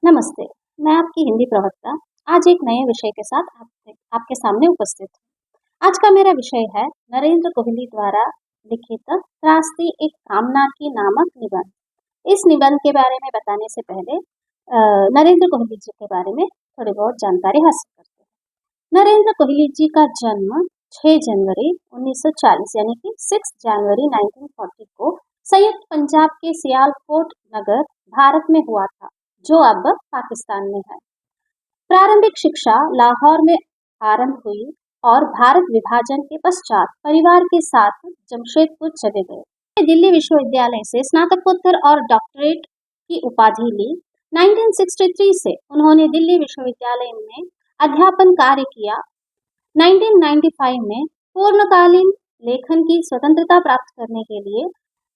नमस्ते, मैं आपकी हिंदी प्रवक्ता आज एक नए विषय के साथ आपके सामने उपस्थित हूँ। आज का मेरा विषय है नरेंद्र कोहली द्वारा लिखित त्रासदी एक कामना की नामक निबंध। इस निबंध के बारे में बताने से पहले नरेंद्र कोहली जी के बारे में थोड़ी बहुत जानकारी हासिल करते हैं। नरेंद्र कोहली जी का जन्म 6 जनवरी 1940 यानी कि 6 जनवरी 1940 को संयुक्त पंजाब के सियालकोट नगर भारत में हुआ था, जो अब पाकिस्तान में है। प्रारंभिक शिक्षा लाहौर में आरंभ हुई और भारत विभाजन के पश्चात परिवार के साथ जमशेदपुर चले गए। दिल्ली विश्वविद्यालय से स्नातकोत्तर और डॉक्टरेट की उपाधि ली। 1963 से उन्होंने दिल्ली विश्वविद्यालय में अध्यापन कार्य किया। 1995 में पूर्णकालीन लेखन की स्वतंत्रता प्राप्त करने के लिए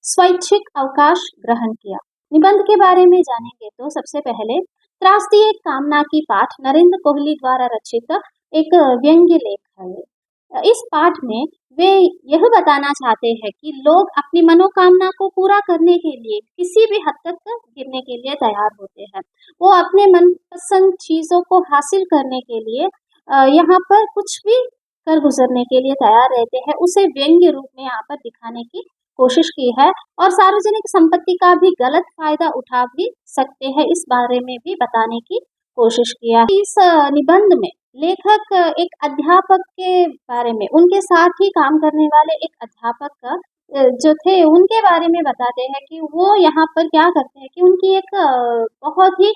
स्वैच्छिक अवकाश ग्रहण किया। निबंध के बारे में जानेंगे तो सबसे पहले त्रासदी एक कामना की पाठ नरेंद्र कोहली द्वारा रचित एक व्यंग्य लेख है। इस पाठ में वे यह बताना चाहते हैं कि लोग अपनी मनोकामना को पूरा करने के लिए किसी भी हद तक गिरने के लिए तैयार होते हैं। वो अपने मनपसंद चीजों को हासिल करने के लिए यहाँ पर कुछ भी कर गुजरने के लिए तैयार रहते हैं। उसे व्यंग्य रूप में यहाँ पर दिखाने की कोशिश की है और सार्वजनिक संपत्ति का भी गलत फायदा उठा भी सकते हैं, इस बारे में भी बताने की कोशिश किया है। इस निबंध में लेखक एक अध्यापक के बारे में, उनके साथ ही काम करने वाले एक अध्यापक जो थे उनके बारे में बताते हैं कि वो यहाँ पर क्या करते हैं कि उनकी एक बहुत ही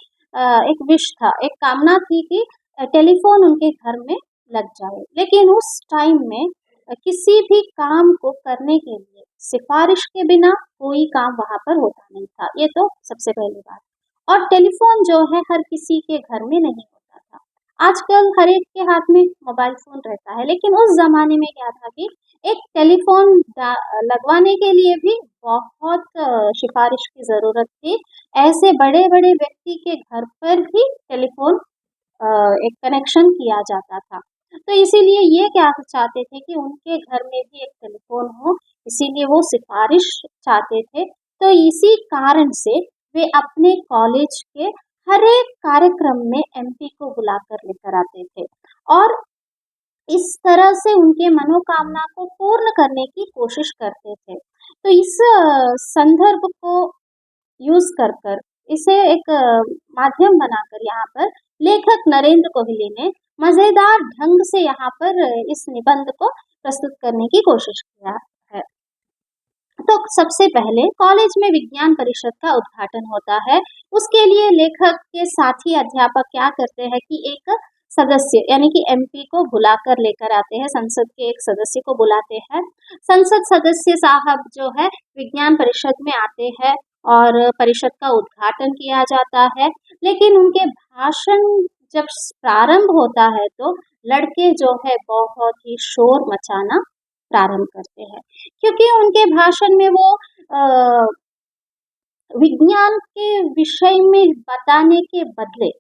एक विश था, एक कामना थी कि टेलीफोन उनके घर में लग जाए, लेकिन उस टाइम में किसी भी काम को करने के लिए सिफारिश के बिना कोई काम वहां पर होता नहीं था। ये तो सबसे पहली बात। और टेलीफोन जो है हर किसी के घर में नहीं होता था। आजकल हर एक के हाथ में मोबाइल फोन रहता है, लेकिन उस जमाने में क्या था कि एक टेलीफोन लगवाने के लिए भी बहुत सिफारिश की जरूरत थी। ऐसे बड़े बड़े व्यक्ति के घर पर ही टेलीफोन एक कनेक्शन किया जाता था। तो इसीलिए ये क्या चाहते थे कि उनके घर में भी एक टेलीफोन हो, इसीलिए वो सिफारिश चाहते थे। तो इसी कारण से वे अपने कॉलेज के हर एक कार्यक्रम में एमपी को बुलाकर लेकर आते थे और इस तरह से उनके मनोकामना को पूर्ण करने की कोशिश करते थे। तो इस संदर्भ को यूज कर कर इसे एक माध्यम बनाकर यहाँ पर लेखक नरेंद्र कोहली ने मजेदार ढंग से यहाँ पर इस निबंध को प्रस्तुत करने की कोशिश किया है। तो सबसे पहले कॉलेज में विज्ञान परिषद का उद्घाटन होता है। उसके लिए लेखक के साथी अध्यापक क्या करते हैं कि एक सदस्य यानी कि एमपी को बुलाकर लेकर आते हैं, संसद के एक सदस्य को बुलाते हैं। संसद सदस्य साहब जो है विज्ञान परिषद में आते हैं और परिषद का उद्घाटन किया जाता है, लेकिन उनके भाषण जब प्रारंभ होता है तो लड़के जो है बहुत ही शोर मचाना प्रारंभ करते हैं, क्योंकि उनके भाषण में वो विज्ञान के विषय में बताने के बदले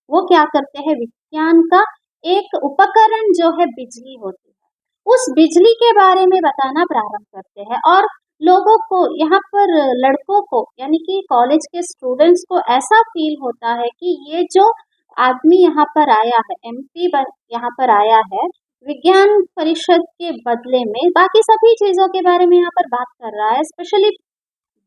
वो क्या करते हैं, विज्ञान का एक उपकरण जो है बिजली होती है, उस बिजली के बारे में बताना प्रारंभ करते हैं। और लोगों को यहाँ पर लड़कों को यानी कि कॉलेज के स्टूडेंट्स को ऐसा फील होता है कि ये जो आदमी यहाँ पर आया है, एमपी यहाँ पर आया है, विज्ञान परिषद के बदले में बाकी सभी चीजों के बारे में यहाँ पर बात कर रहा है, स्पेशली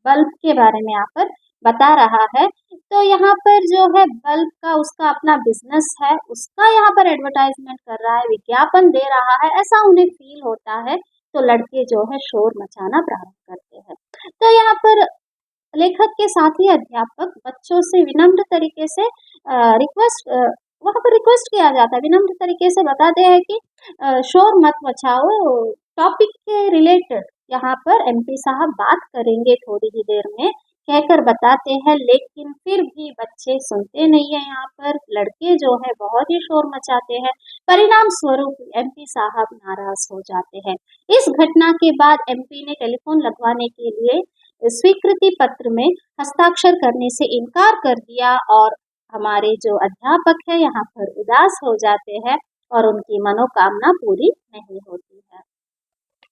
बल्ब के बारे में यहाँ पर बता रहा है। तो यहाँ पर जो है बल्ब का उसका अपना बिजनेस है, उसका यहाँ पर एडवर्टाइजमेंट कर रहा है, विज्ञापन दे रहा है, ऐसा उन्हें फील होता है। तो लड़के जो है शोर मचाना प्रारंभ करते हैं। तो यहाँ पर लेखक के साथ ही अध्यापक बच्चों से विनम्र तरीके से रिक्वेस्ट वहाँ पर रिक्वेस्ट किया जाता है, विनम्र तरीके से बताते हैं कि शोर मत मचाओ, टॉपिक के रिलेटेड यहाँ पर एमपी साहब बात करेंगे थोड़ी ही देर में, कहकर बताते हैं। लेकिन फिर भी बच्चे सुनते नहीं है, यहाँ पर लड़के जो है बहुत ही शोर मचाते हैं। परिणाम स्वरूप एमपी साहब नाराज हो जाते हैं। इस घटना के बाद एमपी ने टेलीफोन लगवाने के लिए स्वीकृति पत्र में हस्ताक्षर करने से इनकार कर दिया और हमारे जो अध्यापक है यहाँ पर उदास हो जाते हैं और उनकी मनोकामना पूरी नहीं होती है।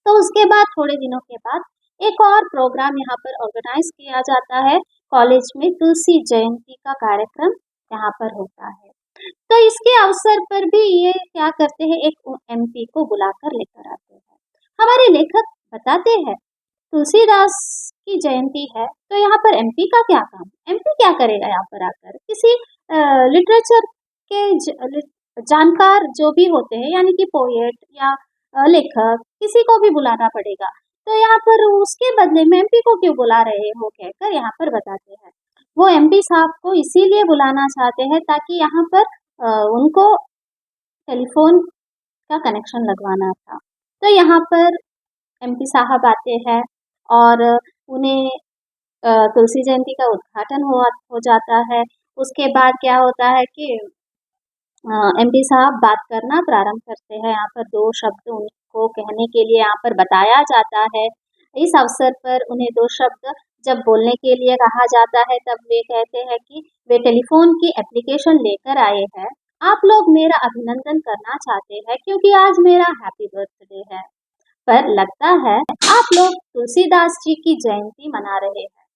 तो उसके बाद थोड़े दिनों के बाद एक और प्रोग्राम यहाँ पर ऑर्गेनाइज किया जाता है कॉलेज में, तुलसी जयंती का कार्यक्रम। यहाँ पर होता है। तो इसके अवसर पर भी ये क्या करते हैं, एक एमपी को बुलाकर लेकर आते हैं। हमारे लेखक बताते हैं तुलसीदास की जयंती है, तो यहाँ पर एमपी का क्या काम? एमपी क्या करेगा यहाँ पर आकर? किसी लिटरेचर के जानकार जो भी होते हैं, यानी कि पोएट या लेखक, किसी को भी बुलाना पड़ेगा। तो यहाँ पर उसके बदले में एमपी को क्यों बुला रहे हो कहकर यहाँ पर बताते हैं। वो एमपी साहब को इसीलिए बुलाना चाहते हैं ताकि यहाँ पर उनको टेलीफोन का कनेक्शन लगवाना था। तो यहाँ पर एमपी साहब आते हैं और उन्हें तुलसी जयंती का उद्घाटन हो जाता है। उसके बाद क्या होता है कि एमपी साहब बात करना प्रारंभ करते हैं। यहाँ पर 2 शब्द उनको कहने के लिए यहाँ पर बताया जाता है। इस अवसर पर उन्हें 2 शब्द जब बोलने के लिए कहा जाता है, तब वे कहते हैं कि वे टेलीफोन की एप्लीकेशन लेकर आए हैं। आप लोग मेरा अभिनंदन करना चाहते हैं क्योंकि आज मेरा हैप्पी बर्थडे है। पर लगता है आप लोग तुलसीदास जी की जयंती मना रहे हैं।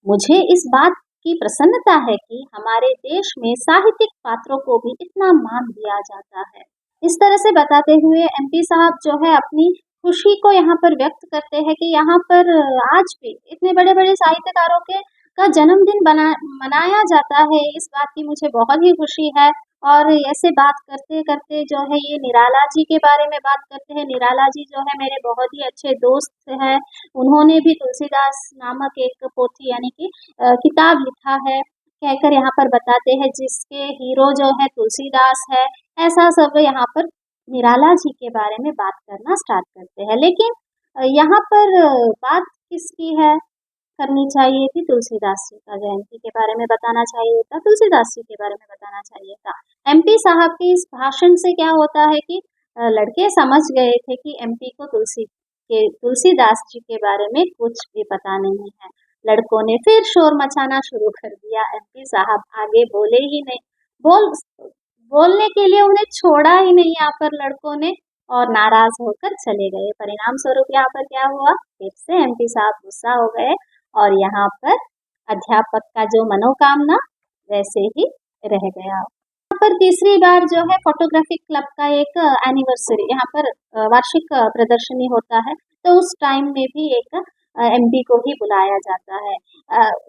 मुझे इस बात की प्रसन्नता है कि हमारे देश में साहित्यिक पात्रों को भी इतना मान दिया जाता है। इस तरह से बताते हुए एमपी साहब जो है अपनी खुशी को यहाँ पर व्यक्त करते हैं कि यहाँ पर आज भी इतने बड़े बड़े साहित्यकारों के का जन्मदिन मनाया जाता है। इस बात की मुझे बहुत ही खुशी है। और ऐसे बात करते करते जो है ये निराला जी के बारे में बात करते हैं। निराला जी जो है मेरे बहुत ही अच्छे दोस्त हैं। उन्होंने भी तुलसीदास नामक एक पोथी यानी कि किताब लिखा है कहकर यहाँ पर बताते हैं, जिसके हीरो जो है तुलसीदास है। ऐसा सब यहाँ पर निराला जी के बारे में बात करना स्टार्ट करते हैं। लेकिन यहाँ पर बात किसकी है करनी चाहिए थी? तुलसीदास जी का जयंती के बारे में बताना चाहिए था, तुलसीदास जी के बारे में बताना चाहिए था। एमपी साहब के इस भाषण से क्या होता है कि लड़के समझ गए थे कि एमपी को तुलसीदास जी के बारे में कुछ भी पता नहीं है। लड़कों ने फिर शोर मचाना शुरू कर दिया। एमपी साहब आगे बोले ही नहीं, बोलने के लिए उन्हें छोड़ा ही नहीं यहाँ पर लड़कों ने, और नाराज होकर चले गए। परिणाम स्वरूप यहाँ पर क्या हुआ, फिर से एमपी साहब गुस्सा हो गए और यहाँ पर अध्यापक का जो मनोकामना वैसे ही रह गया। यहाँ पर तीसरी बार जो है फोटोग्राफी क्लब का एक एनिवर्सरी, यहाँ पर वार्षिक प्रदर्शनी होता है, तो उस टाइम में भी एक एमपी को ही बुलाया जाता है।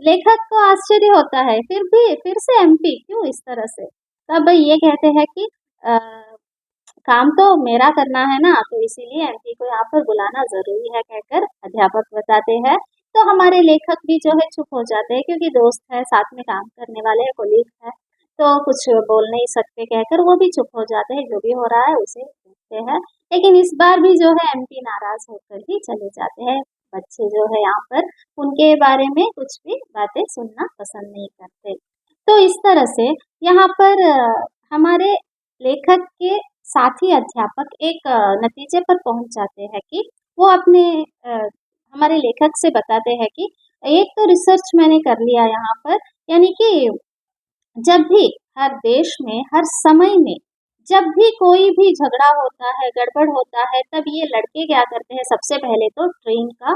लेखक को आश्चर्य होता है, फिर से एमपी क्यों इस तरह से? तब ये कहते हैं कि काम तो मेरा करना है ना, तो इसीलिए एमपी को यहाँ पर बुलाना जरूरी है कहकर अध्यापक बताते हैं। तो हमारे लेखक भी जो है चुप हो जाते हैं क्योंकि दोस्त है, साथ में काम करने वाले कोलीग है, तो कुछ बोल नहीं सकते कहकर वो भी चुप हो जाते हैं। जो भी हो रहा है उसे देखते हैं। लेकिन इस बार भी जो है एमपी नाराज होकर ही चले जाते हैं। बच्चे जो है यहाँ पर उनके बारे में कुछ भी बातें सुनना पसंद नहीं करते। तो इस तरह से यहाँ पर हमारे लेखक के साथी अध्यापक एक नतीजे पर पहुंच जाते हैं कि वो अपने हमारे लेखक से बताते हैं कि एक तो रिसर्च मैंने कर लिया यहाँ पर, यानी कि जब भी हर देश में हर समय में जब भी कोई भी झगड़ा होता है, गड़बड़ होता है, तब ये लड़के क्या करते हैं, सबसे पहले तो ट्रेन का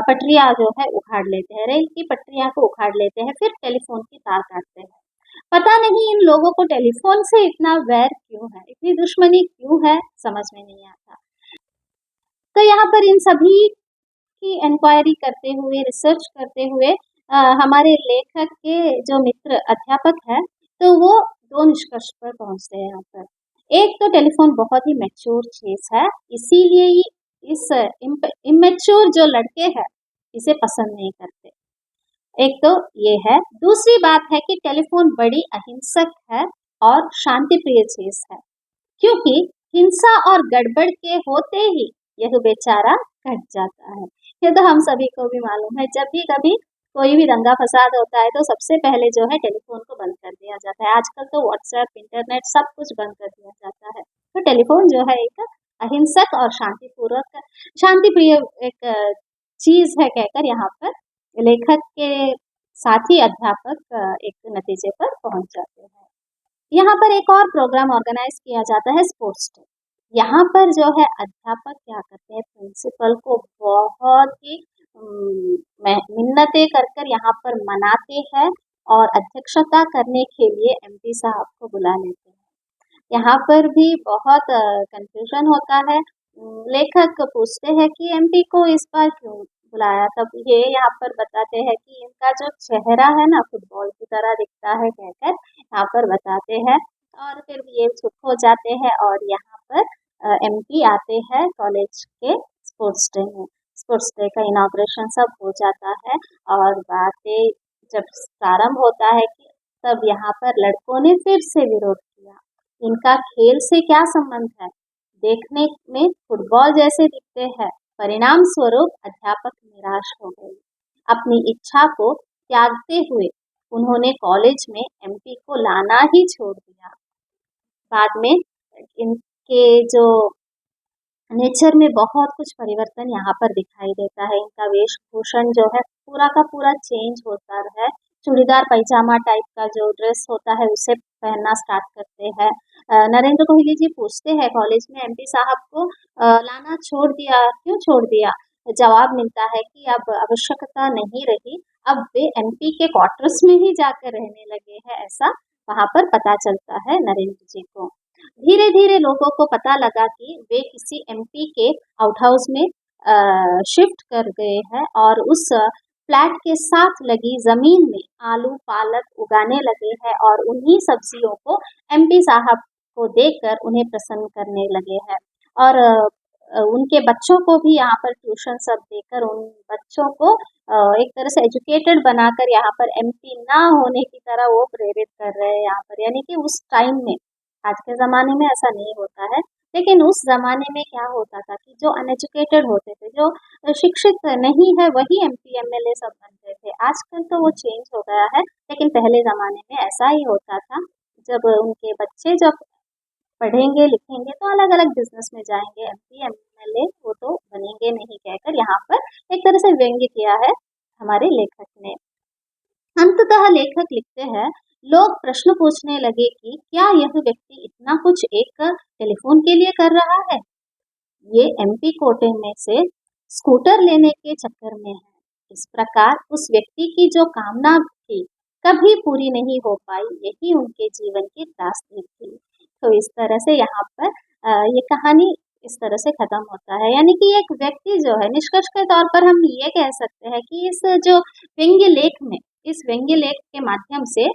पटरिया जो है उखाड़ लेते हैं, रेल की पटरिया को उखाड़ लेते हैं, फिर टेलीफोन की तार काटते हैं। पता नहीं इन लोगों को टेलीफोन से इतना वैर क्यों है, इतनी दुश्मनी क्यों है, समझ में नहीं आता। तो यहाँ पर इन सभी की इंक्वायरी करते हुए, रिसर्च करते हुए हमारे लेखक के जो मित्र अध्यापक है, तो वो 2 निष्कर्ष पर पहुंचते हैं यहाँ पर। एक तो टेलीफोन बहुत ही मैच्योर चीज है, इसीलिए ही इस इमेच्योर जो लड़के हैं इसे पसंद नहीं करते। एक तो ये है। दूसरी बात है कि टेलीफोन बड़ी अहिंसक है और शांति प्रिय चीज है, क्योंकि हिंसा और गड़बड़ के होते ही यह बेचारा कट जाता है। ये तो हम सभी को भी मालूम है। जब भी कभी कोई भी दंगा फसाद होता है तो सबसे पहले जो है टेलीफोन को बंद कर दिया जाता है। आजकल तो व्हाट्सएप, इंटरनेट सब कुछ बंद कर दिया जाता है। तो टेलीफोन जो है एक अहिंसक और शांति प्रिय एक चीज है कहकर यहाँ पर लेखक के साथी अध्यापक एक नतीजे पर पहुंच जाते हैं। यहाँ पर एक और प्रोग्राम ऑर्गेनाइज किया जाता है, स्पोर्ट्स डे। यहाँ पर जो है अध्यापक क्या करते हैं, प्रिंसिपल को बहुत ही मिन्नतें कर कर यहाँ पर मनाते हैं और अध्यक्षता करने के लिए एमपी साहब को बुला लेते हैं। यहाँ पर भी बहुत कंफ्यूजन होता है। लेखक पूछते हैं कि एमपी को इस बार क्यों बुलाया, तब ये यहाँ पर बताते हैं कि इनका जो चेहरा है ना फुटबॉल की तरह दिखता है कहकर यहाँ पर बताते हैं। और फिर ये चुप हो जाते हैं और यहाँ पर एमपी आते हैं कॉलेज के स्पोर्ट्स डे में। स्पोर्ट्स डे का इनॉग्रेशन सब हो जाता है और बातें जब प्रारंभ होता है कि तब यहाँ पर लड़कों ने फिर से विरोध किया। इनका खेल से क्या संबंध है, देखने में फुटबॉल जैसे दिखते हैं। परिणाम स्वरूप अध्यापक निराश हो गए। अपनी इच्छा को त्यागते हुए उन्होंने कॉलेज में एमपी को लाना ही छोड़ दिया। बाद में इनके जो नेचर में बहुत कुछ परिवर्तन यहाँ पर दिखाई देता है। इनका वेशभूषण जो है पूरा का पूरा चेंज होता है। चूड़ीदार पैजामा टाइप का जो ड्रेस होता है उसे पहनना स्टार्ट करते हैं। नरेंद्र कोहली जी पूछते हैं कॉलेज में एमपी साहब को लाना छोड़ दिया, क्यों छोड़ दिया? जवाब मिलता है कि अब आवश्यकता नहीं रही, अब वे एमपी के क्वार्टर्स में ही जाकर रहने लगे हैं, ऐसा वहां पर पता चलता है नरेंद्र जी को। धीरे धीरे लोगों को पता लगा कि वे किसी एमपी के आउट हाउस में शिफ्ट कर गए हैं और उस फ्लैट के साथ लगी जमीन में आलू पालक उगाने लगे हैं और उन्हीं सब्जियों को एमपी साहब को देकर उन्हें प्रसन्न करने लगे हैं। और उनके बच्चों को भी यहाँ पर ट्यूशन सब देकर उन बच्चों को एक तरह से एजुकेटेड बनाकर यहाँ पर एमपी ना होने की तरह वो प्रेरित कर रहे हैं यहाँ पर। यानी कि उस टाइम में, आज के ज़माने में ऐसा नहीं होता है, लेकिन उस ज़माने में क्या होता था कि जो अनएजुकेटेड होते थे, जो शिक्षित नहीं है, वही एमपी एमएलए सब बनते थे। आजकल तो वो चेंज हो गया है, लेकिन पहले ज़माने में ऐसा ही होता था। जब उनके बच्चे जब पढ़ेंगे लिखेंगे तो अलग अलग बिजनेस में जाएंगे, एमपी एमएलए वो तो बनेंगे नहीं कहकर यहाँ पर एक तरह से व्यंग्य किया है हमारे लेखक ने। अंततः लेखक लिखते हैं, लोग प्रश्न पूछने लगे कि क्या यह व्यक्ति इतना कुछ एक टेलीफोन के लिए कर रहा है? ये एमपी कोटे में से स्कूटर लेने के चक्कर में है। इस प्रकार उस व्यक्ति की जो कामना थी कभी पूरी नहीं हो पाई, यही उनके जीवन की त्रासदी थी। तो इस तरह से यहाँ पर ये कहानी इस तरह से खत्म होता है। यानी कि एक व्यक्ति जो है, निष्कर्ष के तौर पर हम ये कह सकते हैं कि इस जो व्यंग्य लेख में, इस व्यंग्य लेख के माध्यम से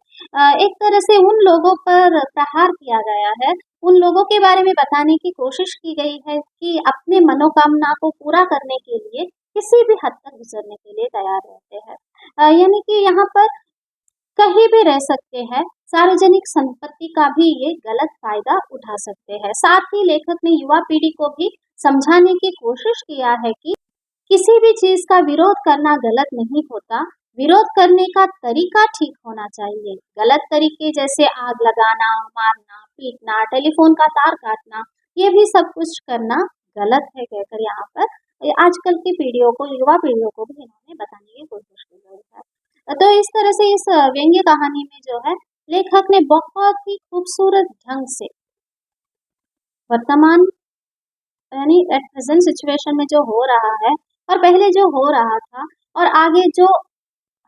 एक तरह से उन लोगों पर प्रहार किया गया है, उन लोगों के बारे में बताने की कोशिश की गई है कि अपने मनोकामना को पूरा करने के लिए किसी भी हद तक गुजरने के लिए तैयार रहते हैं। यानी कि यहाँ पर कहीं भी रह सकते हैं, सार्वजनिक संपत्ति का भी ये गलत फायदा उठा सकते हैं। साथ ही लेखक ने युवा पीढ़ी को भी समझाने की कोशिश किया है कि किसी भी चीज का विरोध करना गलत नहीं होता, विरोध करने का तरीका ठीक होना चाहिए। गलत तरीके जैसे आग लगाना, मारना, पीटना, टेलीफोन का तार काटना, ये भी सब कुछ करना गलत है कहकर यहाँ पर ये आजकल की पीढ़ियों को, युवा पीढ़ियों को भी इन्होंने बताने की कोशिश की गई है। तो इस तरह से इस व्यंग्य कहानी में जो है लेखक ने बहुत ही खूबसूरत ढंग से वर्तमान यानी एट प्रेजेंट सिचुएशन में जो हो रहा है और पहले जो हो रहा था और आगे जो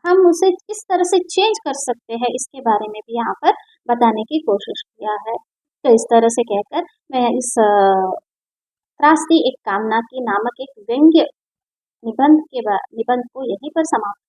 हम उसे किस तरह से चेंज कर सकते हैं, इसके बारे में भी यहाँ पर बताने की कोशिश किया है। तो इस तरह से कहकर मैं इस त्रासदी एक कामना की नामक एक व्यंग्य निबंध को यहीं पर समाप्त